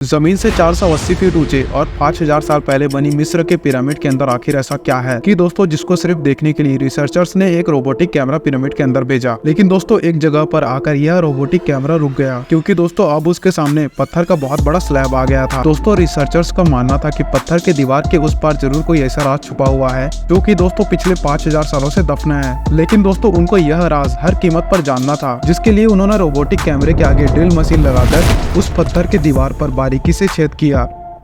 जमीन से 480 फीट ऊंचे और 5000 साल पहले बनी मिस्र के पिरामिड के अंदर आखिर ऐसा क्या है कि दोस्तों जिसको सिर्फ देखने के लिए रिसर्चर्स ने एक रोबोटिक कैमरा पिरामिड के अंदर भेजा। लेकिन दोस्तों एक जगह पर आकर यह रोबोटिक कैमरा रुक गया, क्योंकि दोस्तों अब उसके सामने पत्थर का बहुत बड़ा स्लैब आ गया था। दोस्तों रिसर्चर्स का मानना था कि पत्थर के दीवार के उस पार जरूर कोई ऐसा राज छुपा हुआ है जो कि दोस्तों पिछले 5000 सालों से दफन है। लेकिन दोस्तों उनको यह राज हर कीमत पर जानना था, जिसके लिए उन्होंने रोबोटिक कैमरे के आगे ड्रिल मशीन लगाकर उस पत्थर के दीवार पर बारीकी से छेद किया।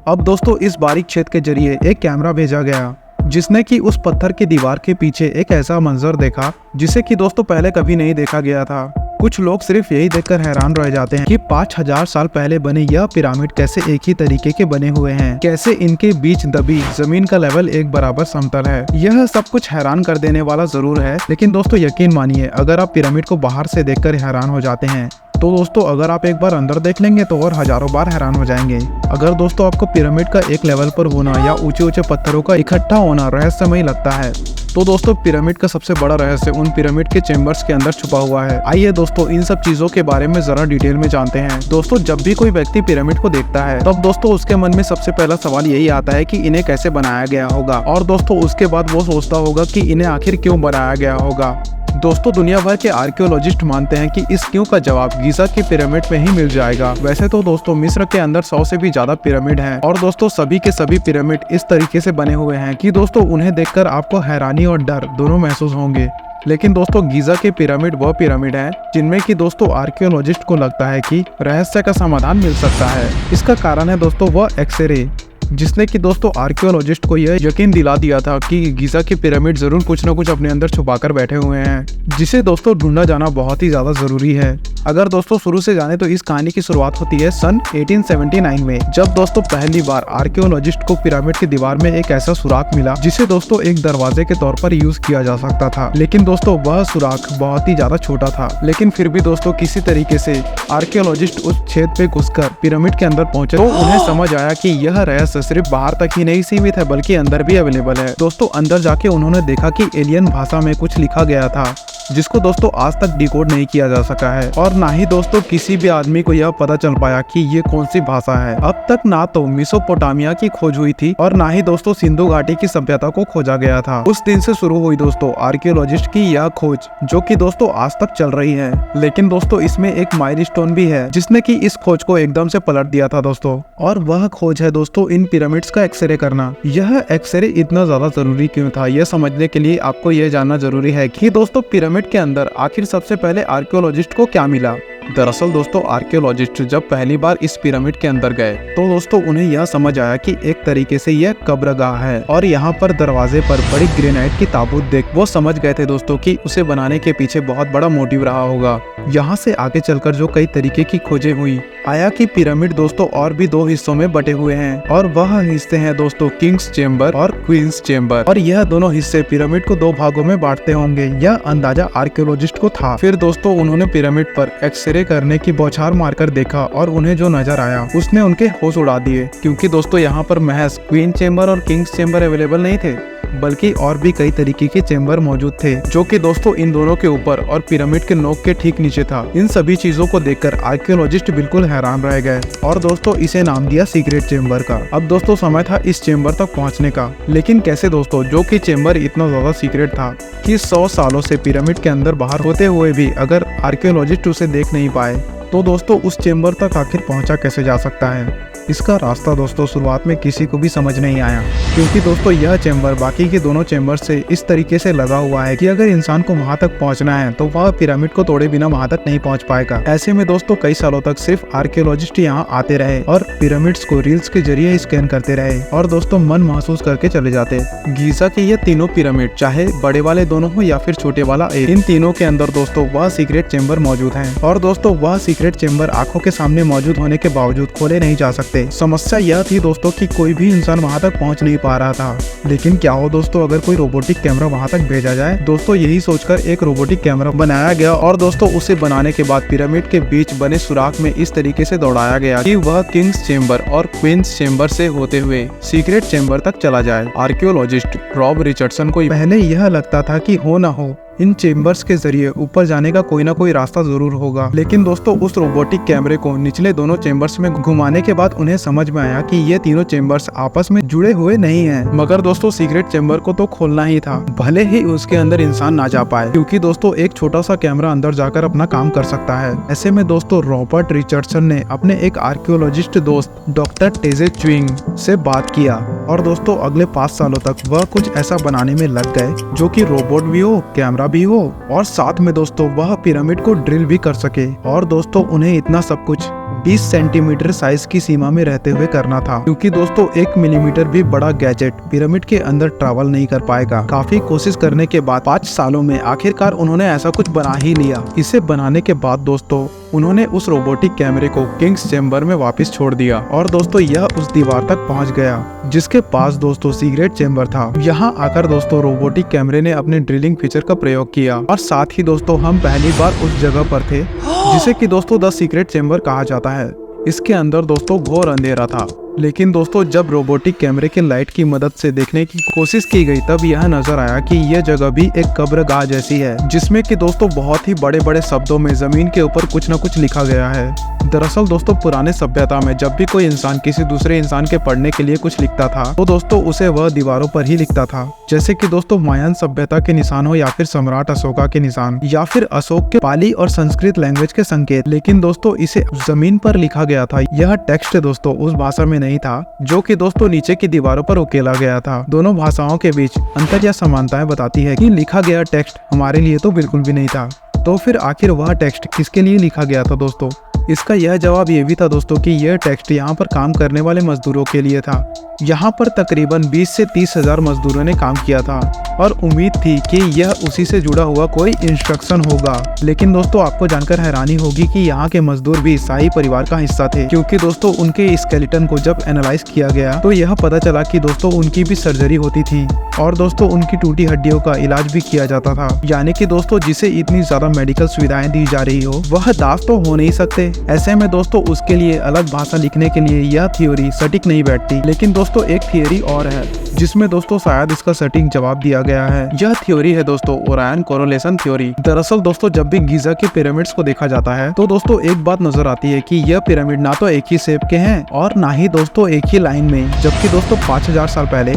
अब दोस्तों इस बारीक छेद के जरिए एक कैमरा भेजा गया, जिसने कि उस पत्थर की दीवार के पीछे एक ऐसा मंजर देखा जिसे कि दोस्तों पहले कभी नहीं देखा गया था। कुछ लोग सिर्फ यही देखकर हैरान रह जाते हैं कि 5000 साल पहले बने यह पिरामिड कैसे एक ही तरीके के बने हुए हैं, कैसे इनके बीच दबी जमीन का लेवल एक बराबर समतल है। यह सब कुछ हैरान कर देने वाला जरूर है, लेकिन दोस्तों यकीन मानिए अगर आप पिरामिड को बाहर से देखकर हैरान हो जाते हैं तो दोस्तों अगर आप एक बार अंदर देख लेंगे तो और हजारों बार हैरान हो जाएंगे। अगर दोस्तों आपको पिरामिड का एक लेवल पर होना या ऊंचे ऊंचे पत्थरों का इकट्ठा होना रहस्यमय लगता है, तो दोस्तों पिरामिड का सबसे बड़ा रहस्य उन पिरामिड के चेम्बर्स के अंदर छुपा हुआ है। आइए दोस्तों इन सब चीजों के बारे में जरा डिटेल में जानते हैं। दोस्तों जब भी कोई व्यक्ति पिरामिड को देखता है तब दोस्तों उसके मन में सबसे पहला सवाल यही आता है कि इन्हें कैसे बनाया गया होगा, और दोस्तों उसके बाद वो सोचता होगा कि इन्हें आखिर क्यों बनाया गया होगा। दोस्तों दुनिया भर के आर्कियोलॉजिस्ट मानते हैं कि इस क्यों का जवाब गीजा के पिरामिड में ही मिल जाएगा। वैसे तो दोस्तों मिस्र के अंदर 100 से भी ज्यादा पिरामिड हैं, और दोस्तों सभी के सभी पिरामिड इस तरीके से बने हुए हैं कि दोस्तों उन्हें देखकर आपको हैरानी और डर दोनों महसूस होंगे। लेकिन दोस्तों गीजा के पिरामिड वह पिरामिड हैं जिनमें कि दोस्तों आर्कियोलॉजिस्ट को लगता है कि रहस्य का समाधान मिल सकता है। इसका कारण है दोस्तों वह एक्सरे, जिसने कि दोस्तों आर्कियोलॉजिस्ट को यह यकीन दिला दिया था कि गीजा के पिरामिड जरूर कुछ न कुछ अपने अंदर छुपा कर बैठे हुए हैं, जिसे दोस्तों ढूंढा जाना बहुत ही ज्यादा जरूरी है। अगर दोस्तों शुरू से जाने तो इस कहानी की शुरुआत होती है सन 1879 में, जब दोस्तों पहली बार आर्कियोलॉजिस्ट को पिरामिड की दीवार में एक ऐसा सुराख मिला जिसे दोस्तों एक दरवाजे के तौर पर यूज किया जा सकता था। लेकिन दोस्तों वह सुराख बहुत ही ज्यादा छोटा था, लेकिन फिर भी दोस्तों किसी तरीके से आर्कियोलॉजिस्ट उस छेद पे घुसकर पिरामिड के अंदर पहुंचे तो उन्हें समझ आया कि यह रहस्य सिर्फ बाहर तक ही नहीं सीमित है बल्कि अंदर भी अवेलेबल है। दोस्तों अंदर जाके उन्होंने देखा कि एलियन भाषा में कुछ लिखा गया था, जिसको दोस्तों आज तक डिकोड नहीं किया जा सका है, और ना ही दोस्तों किसी भी आदमी को यह पता चल पाया कि ये कौन सी भाषा है। अब तक ना तो मेसोपोटामिया की खोज हुई थी और ना ही दोस्तों सिंधु घाटी की सभ्यता को खोजा गया था। उस दिन से शुरू हुई दोस्तों आर्कियोलॉजिस्ट की यह खोज, जो कि दोस्तों आज तक चल रही है। लेकिन दोस्तों इसमें एक माइलस्टोन भी है जिसने कि इस खोज को एकदम से पलट दिया था दोस्तों, और वह खोज है दोस्तों इन पिरामिड्स का एक्सरे करना। यह एक्सरे इतना ज्यादा जरूरी क्यों था, यह समझने के लिए आपको यह जानना जरूरी है कि दोस्तों पिरामिड के अंदर आखिर सबसे पहले आर्कियोलॉजिस्ट को क्या मिला। दरअसल दोस्तों आर्कियोलॉजिस्ट जब पहली बार इस पिरामिड के अंदर गए तो दोस्तों उन्हें यह समझ आया कि एक तरीके से यह कब्रगाह है, और यहाँ पर दरवाजे पर बड़ी ग्रेनाइट की ताबूत देख वो समझ गए थे दोस्तों कि उसे बनाने के पीछे बहुत बड़ा मोटिव रहा होगा। यहाँ से आगे चलकर जो कई तरीके की खोजें हुई, आया कि पिरामिड दोस्तों और भी दो हिस्सों में बटे हुए हैं, और वह हिस्से हैं दोस्तों किंग्स चेम्बर और क्वींस चेम्बर, और यह दोनों हिस्से पिरामिड को दो भागों में बांटते होंगे। यह अंदाजा आर्कियोलॉजिस्ट को था। फिर दोस्तों उन्होंने पिरामिड पर एक्सरे करने की बौछार मारकर देखा, और उन्हें जो नजर आया उसने उनके होश उड़ा दिए, क्योंकि दोस्तों यहाँ पर महज क्वीन चेम्बर और किंग्स चेम्बर अवेलेबल नहीं थे, बल्कि और भी कई तरीके के चेम्बर मौजूद थे, जो कि दोस्तों इन दोनों के ऊपर और पिरामिड के नोक के ठीक नीचे था। इन सभी चीजों को देखकर आर्कियोलॉजिस्ट बिल्कुल हैरान रह गए, और दोस्तों इसे नाम दिया सीक्रेट चेम्बर का। अब दोस्तों समय था इस चेम्बर तक पहुंचने का, लेकिन कैसे दोस्तों, जो कि चेम्बर इतना ज्यादा सीक्रेट था कि 100 सालों से पिरामिड के अंदर बाहर होते हुए भी अगर आर्कियोलॉजिस्ट उसे देख नहीं पाए तो दोस्तों उस चेम्बर तक आखिर पहुंचा कैसे जा सकता है। इसका रास्ता दोस्तों शुरुआत में किसी को भी समझ नहीं आया, क्योंकि दोस्तों यह चेम्बर बाकी के दोनों चेम्बर से इस तरीके से लगा हुआ है कि अगर इंसान को वहां तक पहुंचना है तो वह पिरामिड को तोड़े बिना वहां तक नहीं पहुंच पाएगा। ऐसे में दोस्तों कई सालों तक सिर्फ आर्कियोलॉजिस्ट यहाँ आते रहे और पिरामिड्स को रील्स के जरिए स्कैन करते रहे, और दोस्तों मन महसूस करके चले जाते। गीजा के ये तीनों पिरामिड, चाहे बड़े वाले दोनों हो या फिर छोटे वाला एक, इन तीनों के अंदर दोस्तों वह सीक्रेट चेम्बर मौजूद है, और दोस्तों वह सीक्रेट चेम्बर आंखों के सामने मौजूद होने के बावजूद खोले नहीं जा सकते। समस्या यह थी दोस्तों कि कोई भी इंसान वहां तक पहुंच नहीं पा रहा था। लेकिन क्या हो दोस्तों अगर कोई रोबोटिक कैमरा वहां तक भेजा जाए। दोस्तों यही सोचकर एक रोबोटिक कैमरा बनाया गया, और दोस्तों उसे बनाने के बाद पिरामिड के बीच बने सुराख में इस तरीके से दौड़ाया गया कि वह किंग्स चेम्बर और क्वींस चेम्बर से होते हुए सीक्रेट चेम्बर तक चला जाए। आर्कियोलॉजिस्ट रॉब रिचर्डसन को पहले यह लगता था कि हो ना हो इन चेम्बर्स के जरिए ऊपर जाने का कोई ना कोई रास्ता जरूर होगा। लेकिन दोस्तों उस रोबोटिक कैमरे को निचले दोनों चेम्बर्स में घुमाने के बाद उन्हें समझ में आया कि ये तीनों चेम्बर्स आपस में जुड़े हुए नहीं हैं। मगर दोस्तों सीक्रेट चेम्बर को तो खोलना ही था, भले ही उसके अंदर इंसान ना जा पाए, क्योंकि दोस्तों एक छोटा सा कैमरा अंदर जाकर अपना काम कर सकता है। ऐसे में दोस्तों रॉबर्ट रिचर्डसन ने अपने एक आर्कियोलॉजिस्ट दोस्त डॉक्टर टेजे च्विंग से बात किया और दोस्तों अगले 5 सालों तक वह कुछ ऐसा बनाने में लग गए जो कि रोबोट भी हो, कैमरा भी हो और साथ में दोस्तों वह पिरामिड को ड्रिल भी कर सके। और दोस्तों उन्हें इतना सब कुछ 20 सेंटीमीटर साइज की सीमा में रहते हुए करना था, क्योंकि दोस्तों 1 मिलीमीटर भी बड़ा गैजेट पिरामिड के अंदर ट्रैवल नहीं कर पाएगा। काफी कोशिश करने के बाद 5 सालों में आखिरकार उन्होंने ऐसा कुछ बना ही लिया। इसे बनाने के बाद दोस्तों उन्होंने उस रोबोटिक कैमरे को किंग्स चेम्बर में वापस छोड़ दिया और दोस्तों यह उस दीवार तक पहुंच गया जिसके पास दोस्तों सीक्रेट चेम्बर था। यहाँ आकर दोस्तों रोबोटिक कैमरे ने अपने ड्रिलिंग फीचर का प्रयोग किया और साथ ही दोस्तों हम पहली बार उस जगह पर थे जिसे कि दोस्तों द सीक्रेट चेम्बर कहा जाता है। इसके अंदर दोस्तों घोर अंधेरा था, लेकिन दोस्तों जब रोबोटिक कैमरे के लाइट की मदद से देखने की कोशिश की गई तब यह नजर आया कि यह जगह भी एक कब्रगाह जैसी है, जिसमें कि दोस्तों बहुत ही बड़े बड़े शब्दों में जमीन के ऊपर कुछ न कुछ लिखा गया है। दरअसल दोस्तों पुराने सभ्यता में जब भी कोई इंसान किसी दूसरे इंसान के पढ़ने के लिए कुछ लिखता था तो दोस्तों उसे वह दीवारों पर ही लिखता था, जैसे कि दोस्तों मायन सभ्यता के निशान हो या फिर सम्राट अशोका के निशान या फिर अशोक के पाली और संस्कृत लैंग्वेज के संकेत। लेकिन दोस्तों इसे जमीन पर लिखा गया था। यह टेक्स्ट दोस्तों उस भाषा में नहीं था जो कि दोस्तों नीचे की दीवारों पर उकेला गया था। दोनों भाषाओं के बीच अंतर या समानताएं बताती है कि लिखा गया टेक्स्ट हमारे लिए तो बिल्कुल भी नहीं था। तो फिर आखिर वह टेक्स्ट किसके लिए लिखा गया था दोस्तों? इसका यह जवाब ये भी था दोस्तों कि यह टेक्स्ट यहाँ पर काम करने वाले मजदूरों के लिए था। यहाँ पर तकरीबन 20 से 30 हजार मजदूरों ने काम किया था और उम्मीद थी कि यह उसी से जुड़ा हुआ कोई इंस्ट्रक्शन होगा। लेकिन दोस्तों आपको जानकर हैरानी होगी कि यहाँ के मजदूर भी शाही परिवार का हिस्सा थे, क्योंकि दोस्तों उनके स्केलेटन को जब एनालाइज किया गया तो यह पता चला कि दोस्तों उनकी भी सर्जरी होती थी और दोस्तों उनकी टूटी हड्डियों का इलाज भी किया जाता था। यानी कि दोस्तों जिसे इतनी ज्यादा मेडिकल सुविधाएं दी जा रही हो वह दास तो हो नहीं सकते। ऐसे में दोस्तों उसके लिए अलग भाषा लिखने के लिए यह थ्योरी सटीक नहीं बैठती। लेकिन दोस्तों एक थियरी और है जिसमें दोस्तों शायद इसका सटीक जवाब दिया गया है। यह थ्योरी है दोस्तों ओरायन कोरिलेशन थ्योरी। दरअसल दोस्तों जब भी गीजा के पिरामिड्स को देखा जाता है तो दोस्तों एक बात नजर आती है कि यह पिरामिड ना तो एक ही शेप के हैं और ना ही दोस्तों एक ही लाइन में, जबकि दोस्तों 5000 साल पहले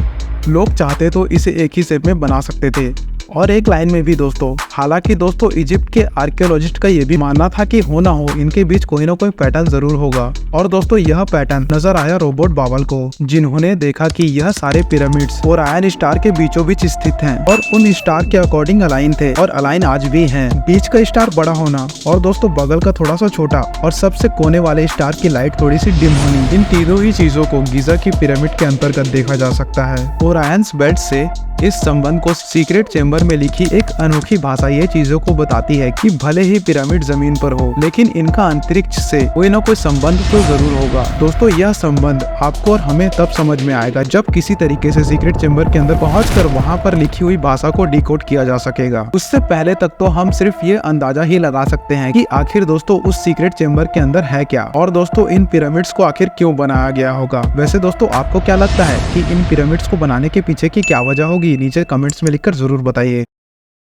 लोग चाहते तो इसे एक ही शेप में बना सकते थे और एक लाइन में भी दोस्तों। हालांकि दोस्तों इजिप्ट के आर्कियोलॉजिस्ट का ये भी मानना था कि हो ना हो इनके बीच कोई ना कोई पैटर्न जरूर होगा। और दोस्तों यह पैटर्न नजर आया रोबोट बावल को, जिन्होंने देखा कि यह सारे पिरामिड्स ओरायन स्टार के बीचों बीच स्थित हैं और उन स्टार के अकॉर्डिंग अलाइन थे और अलाइन आज भी हैं। बीच का स्टार बड़ा होना और दोस्तों बगल का थोड़ा सा छोटा और सबसे कोने वाले स्टार की लाइट थोड़ी सी डिम होनी, इन तीनों ही चीजों को गीजा की पिरामिड के अंतर्गत देखा जा सकता है। ओरायन्स बेल्ट से इस संबंध को सीक्रेट चेम्बर में लिखी एक अनोखी भाषा ये चीजों को बताती है कि भले ही पिरामिड जमीन पर हो लेकिन इनका अंतरिक्ष से कोई ना कोई संबंध तो जरूर होगा। दोस्तों यह संबंध आपको और हमें तब समझ में आएगा जब किसी तरीके से सीक्रेट चेम्बर के अंदर पहुंचकर वहां पर लिखी हुई भाषा को डिकोड किया जा सकेगा। उससे पहले तक तो हम सिर्फ ये अंदाजा ही लगा सकते हैं कि आखिर दोस्तों उस सीक्रेट चेम्बर के अंदर है क्या और दोस्तों इन पिरामिड्स को आखिर क्यों बनाया गया होगा। वैसे दोस्तों आपको क्या लगता है कि इन पिरामिड्स को बनाने के पीछे की क्या वजह होगी? नीचे कमेंट्स में लिखकर जरूर बताइए।